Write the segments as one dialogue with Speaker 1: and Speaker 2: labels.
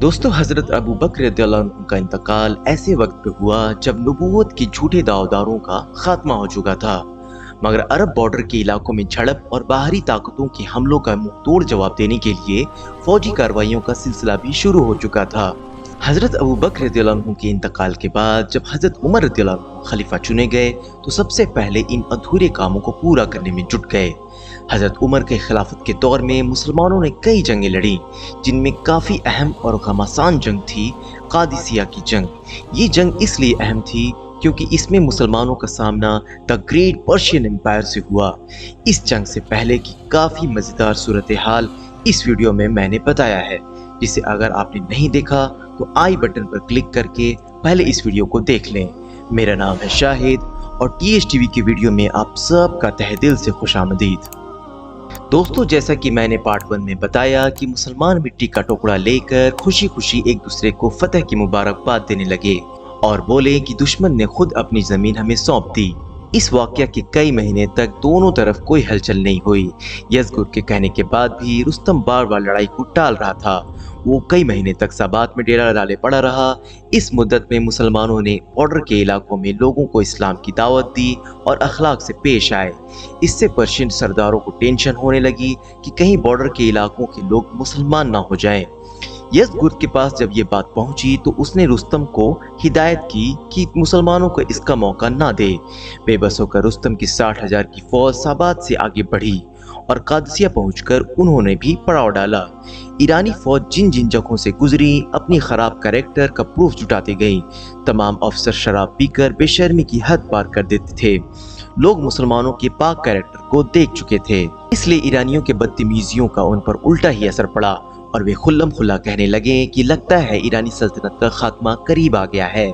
Speaker 1: दोस्तों, हजरत अबू बकर रज़ियल्लाहु अन्हु का इंतकाल ऐसे वक्त पे हुआ जब नबूवत के झूठे दावेदारों का खात्मा हो चुका था, मगर अरब बॉर्डर के इलाकों में झड़प और बाहरी ताकतों के हमलों का मुंह तोड़ जवाब देने के लिए फौजी कार्रवाइयों का सिलसिला भी शुरू हो चुका था। हजरत अबू बकर रज़ियल्लाहु अन्हु के इंतकाल के बाद जब हजरत उमर रज़ियल्लाहु अन्हु खलीफा चुने गए तो सबसे पहले इन अधूरे कामों को पूरा करने में जुट गए। हजरत उमर के खिलाफत के दौर में मुसलमानों ने कई जंगें लड़ी, जिनमें काफी अहम और घमासान जंग थी कादिसिया की जंग। ये जंग इसलिए अहम थी क्योंकि इसमें मुसलमानों का सामना द ग्रेट पर्शियन एम्पायर से हुआ। इस जंग से पहले की काफी मजेदार सूरत हाल इस वीडियो में मैंने बताया है, जिसे अगर आपने नहीं देखा तो आई बटन पर क्लिक करके पहले इस वीडियो को देख लें। मेरा नाम है शाहिद और TSTV की वीडियो में आप सबका तहे दिल से खुशामदीद। दोस्तों, जैसा कि मैंने पार्ट 1 में बताया कि मुसलमान मिट्टी का टुकड़ा लेकर खुशी खुशी एक दूसरे को फतह की मुबारकबाद देने लगे और बोले कि दुश्मन ने खुद अपनी जमीन हमें सौंप दी। इस वाकया के कई महीने तक दोनों तरफ कोई हलचल नहीं हुई। यज़गुर के कहने के बाद भी रुस्तम बार बार लड़ाई को टाल रहा था। वो कई महीने तक सबात में डेरा डाले पड़ा रहा। इस मुद्दत में मुसलमानों ने बॉर्डर के इलाकों में लोगों को इस्लाम की दावत दी और अखलाक से पेश आए। इससे पर्शियन सरदारों को टेंशन होने लगी कि कहीं बॉर्डर के इलाकों के लोग मुसलमान ना हो जाएं। यज़गुर के पास जब ये बात पहुंची तो उसने रुस्तम को हिदायत की कि मुसलमानों को इसका मौका ना दे। बेबस होकर रुस्तम की 60,000 की फौज साबात से आगे बढ़ी और कादसिया पहुंचकर उन्होंने भी पड़ाव डाला। ईरानी फौज जिन जिन जगहों से गुजरी अपनी खराब कैरेक्टर का प्रूफ जुटाती गई। तमाम अफसर शराब पीकर बेशर्मी की हद पार कर देते थे। लोग मुसलमानों के पाक कैरेक्टर को देख चुके थे, इसलिए ईरानियों के बदतमीजियों का उन पर उल्टा ही असर पड़ा और वे खुल्लम खुल्ला कहने लगे कि लगता है ईरानी सल्तनत का खात्मा करीब आ गया है।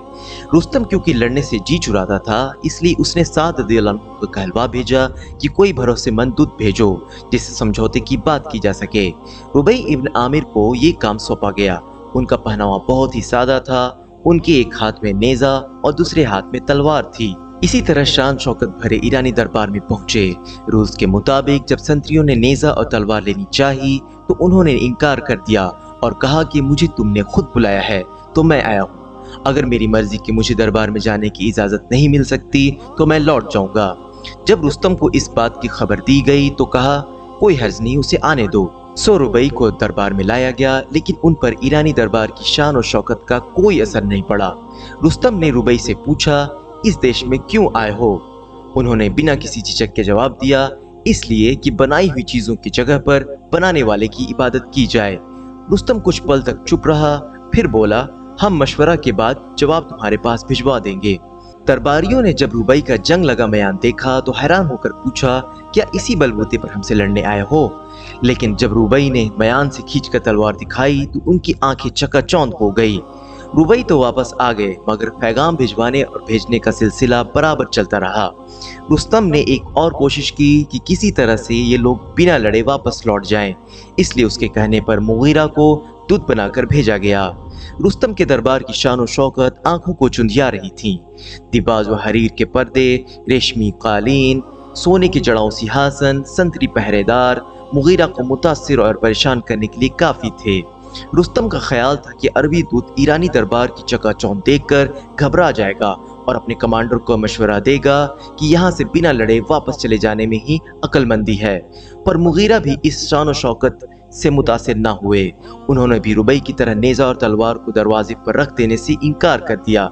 Speaker 1: रुस्तम क्योंकि लड़ने से जी चुराता था, इसलिए उसने साद रज़ियल्लाहु अन्हु को कहलवा भेजा कि कोई भरोसेमंद दूत भेजो जिससे समझौते की बात की जा सके। रुबई इब्न आमिर को ये काम सौंपा गया। उनका पहनावा बहुत ही सादा था। उनके एक हाथ में नेजा और दूसरे हाथ में तलवार थी। इसी तरह शान शौकत भरे ईरानी दरबार में पहुंचे। रूल्स के मुताबिक जब संतरियों ने नेजा और तलवार लेनी चाही तो उन्होंने इनकार कर दिया और कहा कि मुझे तुमने खुद बुलाया है तो मैं आया हूँ। अगर मेरी मर्जी के मुझे दरबार में जाने की इजाजत नहीं मिल सकती तो मैं लौट जाऊंगा। जब रुस्तम को इस बात की खबर दी गई तो कहा कोई हर्ज नहीं, उसे आने दो। सो रुबई को दरबार में लाया गया, लेकिन उन पर ईरानी दरबार की शान और शौकत का कोई असर नहीं पड़ा। रुस्तम ने रुबई से पूछा, इस देश में क्यों आए हो? उन्होंने बिना किसी झिझक के जवाब दिया, इसलिए कि बनाई हुई चीजों की जगह पर बनाने वाले की इबादत की जाए। रुस्तम कुछ पल तक चुप रहा, फिर बोला, हम मशवरा के बाद जवाब तुम्हारे पास भिजवा देंगे। दरबारियों ने जब रुबई का जंग लगा बयान देखा तो हैरान होकर पूछा, क्या इसी बलबूते पर हमसे लड़ने आए हो? लेकिन जब रुबई ने बयान से खींचकर तलवार दिखाई तो उनकी आंखें चकाचौंध हो गई। रुबई तो वापस आ गए, मगर पैगाम भिजवाने और भेजने का सिलसिला बराबर चलता रहा। रुस्तम ने एक और कोशिश की कि किसी तरह से ये लोग बिना लड़े वापस लौट जाएं, इसलिए उसके कहने पर मुगीरा को दूत बनाकर भेजा गया। रुस्तम के दरबार की शान और शौकत आंखों को चुंधिया रही थी। दिबाज व हरीर के पर्दे, रेशमी कालीन, सोने के जड़ाऊ सिंहासन, संतरी पहरेदार मुगीरा को मुतासिर और परेशान करने के लिए काफी थे। रुस्तम का ख्याल था कि अरबी दूत ईरानी दरबार की चकाचौंध देखकर घबरा जाएगा और अपने कमांडर को मशवरा देगा कि यहाँ से बिना लड़े वापस चले जाने में ही अक्लमंदी है। पर मुगीरा भी इस शान और शौकत से मुतासिर न हुए। उन्होंने भी रुबई की तरह नेजा और तलवार को दरवाजे पर रख देने से इनकार कर दिया।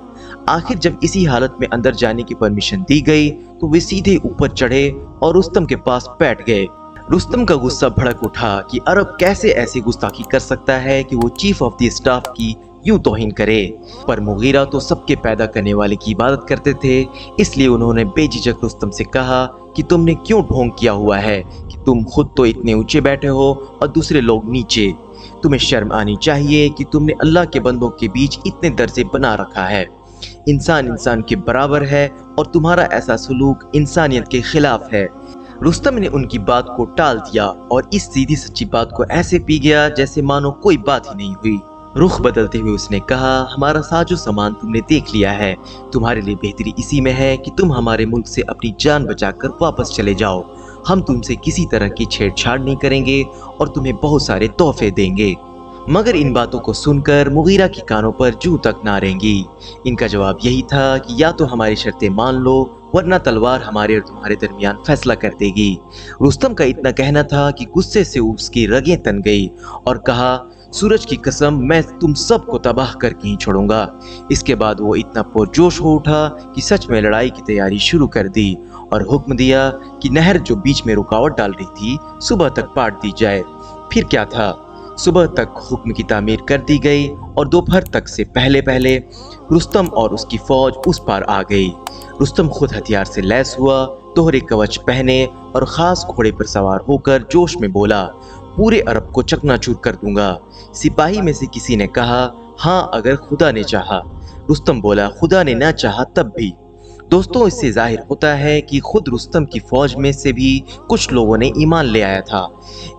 Speaker 1: आखिर जब इसी हालत में अंदर जाने की परमिशन दी गई तो वे सीधे ऊपर चढ़े और रुस्तम के पास बैठ गए। रुस्तम का गुस्सा भड़क उठा कि अरब कैसे ऐसी गुस्ताखी कर सकता है कि वो चीफ ऑफ द स्टाफ की यूं तौहीन करे। पर मुगीरा तो सबके पैदा करने वाले की इबादत करते थे, इसलिए उन्होंने बेझिझक रुस्तम से कहा कि तुमने क्यों ढोंग किया हुआ है कि तुम खुद तो इतने ऊंचे बैठे हो और दूसरे लोग नीचे। तुम्हें शर्म आनी चाहिए कि तुमने अल्लाह के बंदों के बीच इतने दर्जे बना रखा है। इंसान इंसान के बराबर है और तुम्हारा ऐसा सलूक इंसानियत के खिलाफ है। रुस्तम ने उनकी बात को टाल दिया और इस सीधी सच्ची बात को ऐसे पी गया जैसे मानो कोई बात ही नहीं हुई। रुख बदलते हुए उसने कहा, हमारा साजो सामान तुमने देख लिया है। तुम्हारे लिए बेहतरी इसी में है कि तुम हमारे मुल्क से अपनी जान बचाकर वापस चले जाओ। हम तुमसे किसी तरह की छेड़छाड़ नहीं करेंगे और तुम्हें बहुत सारे तोहफे देंगे। मगर इन बातों को सुनकर मुगीरा की कानों पर जूं तक ना रेंगी। इनका जवाब यही था कि या तो हमारी शर्तें मान लो वरना तलवार हमारे और तुम्हारे दरमियान फैसला कर देगी। रुस्तम का इतना कहना था कि गुस्से से उसकी रगें तन गई और कहा, सूरज की कसम, मैं तुम सबको तबाह करके ही छोड़ूंगा। इसके बाद वो इतना पुरजोश हो उठा कि सच में लड़ाई की तैयारी शुरू कर दी और हुक्म दिया कि नहर जो बीच में रुकावट डाल रही थी सुबह तक पाट दी जाए। फिर क्या था, सुबह तक हुक्म की तामीर कर दी गई और दोपहर तक से पहले पहले रुस्तम और उसकी फौज उस पार आ गई। रुस्तम खुद हथियार से लैस हुआ, दोहरे कवच पहने और खास घोड़े पर सवार होकर जोश में बोला, पूरे अरब को चकनाचूर कर दूंगा। सिपाही में से किसी ने कहा, हाँ अगर खुदा ने चाहा। रुस्तम बोला, खुदा ने ना चाहा तब भी। दोस्तों, इससे जाहिर होता है कि खुद रुस्तम की फौज में से भी कुछ लोगों ने ईमान ले आया था।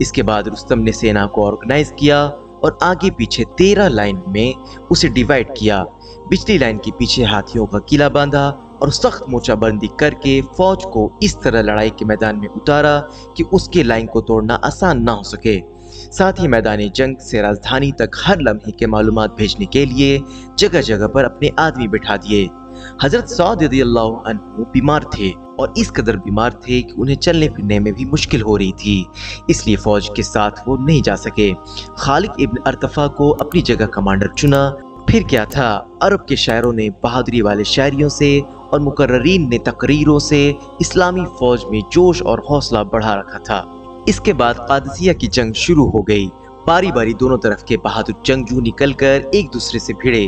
Speaker 1: इसके बाद रुस्तम ने सेना को ऑर्गेनाइज किया और आगे पीछे 13 लाइन में उसे डिवाइड किया। पिछली लाइन के पीछे हाथियों का किला बांधा और सख्त मोर्चाबंदी करके फौज को इस तरह लड़ाई के मैदान में उतारा कि उसके लाइन को तोड़ना आसान ना हो सके। साथ ही मैदानी जंग से राजधानी तक हर लम्हे के मालूमात भेजने के लिए जगह जगह पर अपने आदमी बिठा दिए। हजरत सौद रज़ियल्लाहु अन्हु बीमार थे और इस कदर बीमार थे कि उन्हें चलने फिरने में भी मुश्किल हो रही थी, इसलिए फौज के साथ वो नहीं जा सके। खालिद इब्न अरतफा को अपनी जगह कमांडर चुना। फिर क्या था, अरब के शायरों ने बहादुरी वाले शायरियों से और मुकर्ररीन ने तकरीरों से इस्लामी फौज में जोश और हौसला बढ़ा रखा था। इसके बाद कादसिया की जंग शुरू हो गई। बारी बारी दोनों तरफ के बहादुर जंगजू निकलकर एक दूसरे से भिड़े।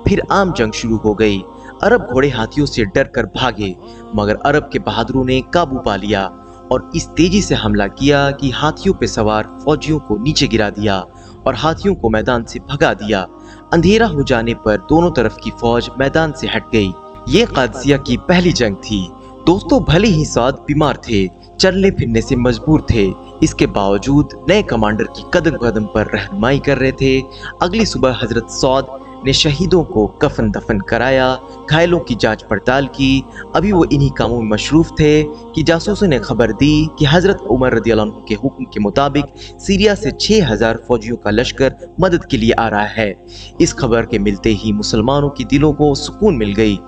Speaker 1: फिर आम जंग शुरू हो गई। अरब घोड़े हाथियों से डर कर भागे, मगर अरब के बहादुरों ने काबू पा लिया और इस तेजी से हमला किया कि हाथियों पे सवार फौजियों को नीचे गिरा दिया और हाथियों को मैदान से भगा दिया। अंधेरा हो जाने पर दोनों तरफ की फौज मैदान से हट गई। ये कादसिया की पहली जंग थी। दोस्तों, भले ही सौद बीमार थे, चलने फिरने से मजबूर थे, इसके बावजूद नए कमांडर की कदम कदम पर रहनुमाई कर रहे थे। अगली सुबह हजरत सौद ने शहीदों को कफन दफन कराया, घायलों की जांच पड़ताल की। अभी वो इन्हीं कामों में मशरूफ थे कि जासूसों ने खबर दी कि हजरत उमर रज़ियल्लाहु अन्हु के हुक्म के मुताबिक सीरिया से 6000 फौजियों का लश्कर मदद के लिए आ रहा है। इस खबर के मिलते ही मुसलमानों की दिलों को सुकून मिल गई।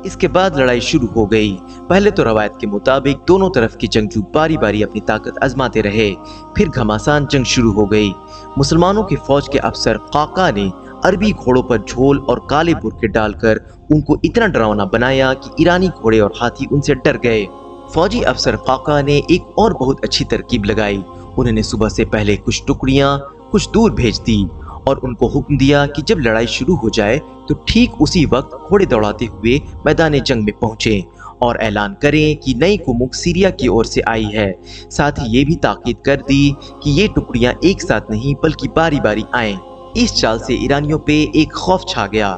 Speaker 1: इसके बाद लड़ाई शुरू हो गई। पहले तो रवायत के मुताबिक दोनों तरफ के जंगजू बारी बारी अपनी ताकत आजमाते रहे। फिर घमासान जंग शुरू हो गई। मुसलमानों के फौज के अफसर काका ने अरबी घोड़ों पर झोल और काले बुर्के डालकर उनको इतना डरावना बनाया कि ईरानी घोड़े और हाथी उनसे डर गए। फौजी अफसर काका ने एक और बहुत अच्छी तरकीब लगाई। उन्होंने सुबह से पहले कुछ टुकड़ियां कुछ दूर भेज दी और उनको हुक्म दिया कि जब लड़ाई शुरू हो जाए तो ठीक उसी वक्त घोड़े दौड़ाते हुए मैदान जंग में पहुंचे और ऐलान करें कि नई कुमुक सीरिया की ओर से आई है। साथ ही ये भी ताकीद कर दी कि ये टुकड़ियां एक साथ नहीं बल्कि बारी बारी आएं। इस चाल से ईरानियों पे एक खौफ छा गया।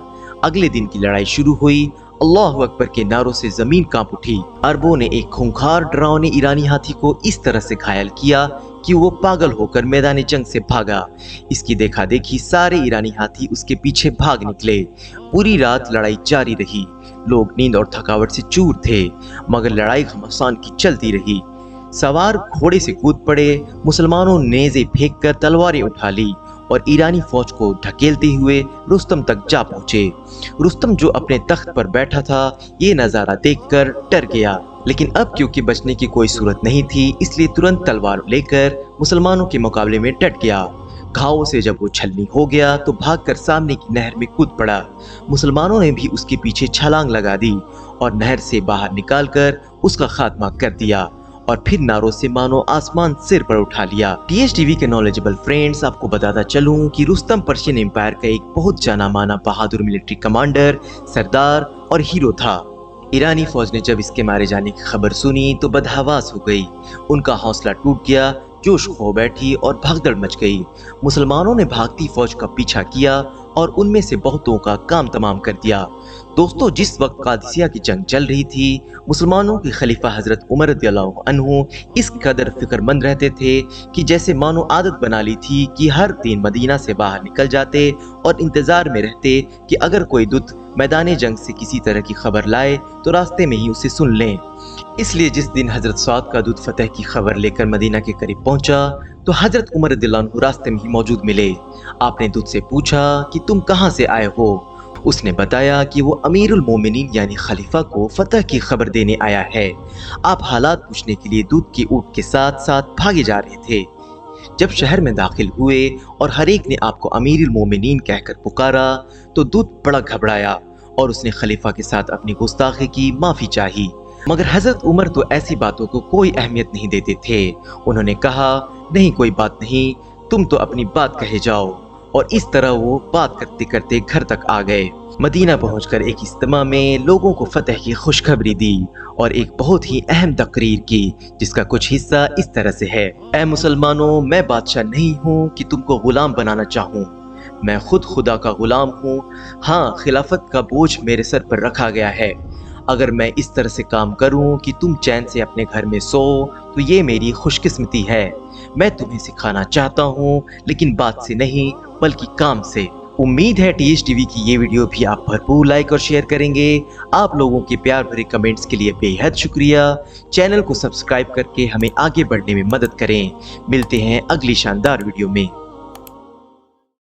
Speaker 1: अगले दिन की लड़ाई शुरू हुई। अल्लाहु अकबर के नारों से जमीन कांप उठी। अरबों ने एक खूंखार डरावने ईरानी हाथी को इस तरह से घायल किया कि वो पागल होकर मैदान जंग से भागा। इसकी देखा देखी सारे ईरानी हाथी उसके पीछे भाग निकले। पूरी रात लड़ाई जारी रही। लोग नींद और थकावट से चूर थे, मगर लड़ाई घमासान की चलती रही। सवार घोड़े से कूद पड़े। मुसलमानों ने नेज़े फेंक कर तलवारें उठा ली और ईरानी फौज को ढकेलते हुए रुस्तम तक जा पहुंचे। रुस्तम जो अपने तख्त पर बैठा था, ये नजारा देखकर डर गया, लेकिन अब क्योंकि बचने की कोई सूरत नहीं थी, इसलिए तुरंत तलवार लेकर मुसलमानों के मुकाबले में डट गया। घावों से जब वो छलनी हो गया तो भागकर सामने की नहर में कूद पड़ा। मुसलमानों ने भी उसके पीछे छलांग लगा दी और नहर से बाहर निकालकर उसका खात्मा कर दिया और फिर नारों से मानो आसमान सिर पर उठा लिया। टीएचटीवी के नॉलेजेबल फ्रेंड्स, आपको बताता चलूं कि रुस्तम पर्शियन एम्पायर का एक बहुत जाना माना बहादुर मिलिट्री कमांडर, सरदार और हीरो था। ईरानी फौज ने जब इसके मारे जाने की खबर सुनी तो बदहवास हो गई। उनका हौसला टूट गया, जोश खो बैठी और भगदड़ मच गई। मुसलमानों ने भागती फौज का पीछा किया और उनमें से बहुतों का काम तमाम कर दिया। दोस्तों, जिस वक्त कादिसिया की जंग चल रही थी, मुसलमानों के खलीफा हजरत उमर रज़ियल्लाहु अन्हु इस कदर फिक्रमंद रहते थे कि जैसे मानो आदत बना ली थी कि हर दिन मदीना से बाहर निकल जाते और इंतजार में रहते कि अगर कोई दूत मैदान जंग से किसी तरह की खबर लाए तो रास्ते में ही उसे सुन लें। इसलिए जिस दिन हजरत सौद का दूत फतेह की खबर लेकर मदीना के करीब पहुंचा तो हजरत उमर रज़ियल्लाहु अन्हु रास्ते में ही मौजूद मिले। आपने दूत से पूछा कि तुम कहाँ से आए हो। उसने बताया कि वो अमीरुल मोमिनीन यानी खलीफा को फतह की खबर देने आया है। आप हालात पूछने के लिए दूत की ऊँट के साथ साथ भागे जा रहे थे। जब शहर में दाखिल हुए और हर एक ने आपको अमीरुल मोमिनीन कहकर पुकारा तो दूत बड़ा घबराया और उसने खलीफा के साथ अपनी गुस्ताखी की माफी चाही। मगर हजरत उमर तो ऐसी बातों को कोई अहमियत नहीं देते थे। उन्होंने कहा, नहीं कोई बात नहीं, तुम तो अपनी बात कहे जाओ। और इस तरह वो बात करते करते घर तक आ गए। मदीना पहुंचकर एक इज्तिमा में लोगों को फतह की खुशखबरी दी और एक बहुत ही अहम तकरीर की, जिसका कुछ हिस्सा इस तरह से है। ऐ मुसलमानों, मैं बादशाह नहीं हूँ कि तुमको गुलाम बनाना चाहूँ, मैं खुद खुदा का गुलाम हूँ। हाँ, खिलाफत का बोझ मेरे सर पर रखा गया है। अगर मैं इस तरह से काम करूं कि तुम चैन से अपने घर में सो तो ये मेरी खुशकिस्मती है। मैं तुम्हें सिखाना चाहता हूं, लेकिन बात से नहीं बल्कि काम से। उम्मीद है TH की ये वीडियो भी आप भरपूर लाइक और शेयर करेंगे। आप लोगों के प्यार भरे कमेंट्स के लिए बेहद शुक्रिया। चैनल को सब्सक्राइब करके हमें आगे बढ़ने में मदद करें। मिलते हैं अगली शानदार वीडियो में।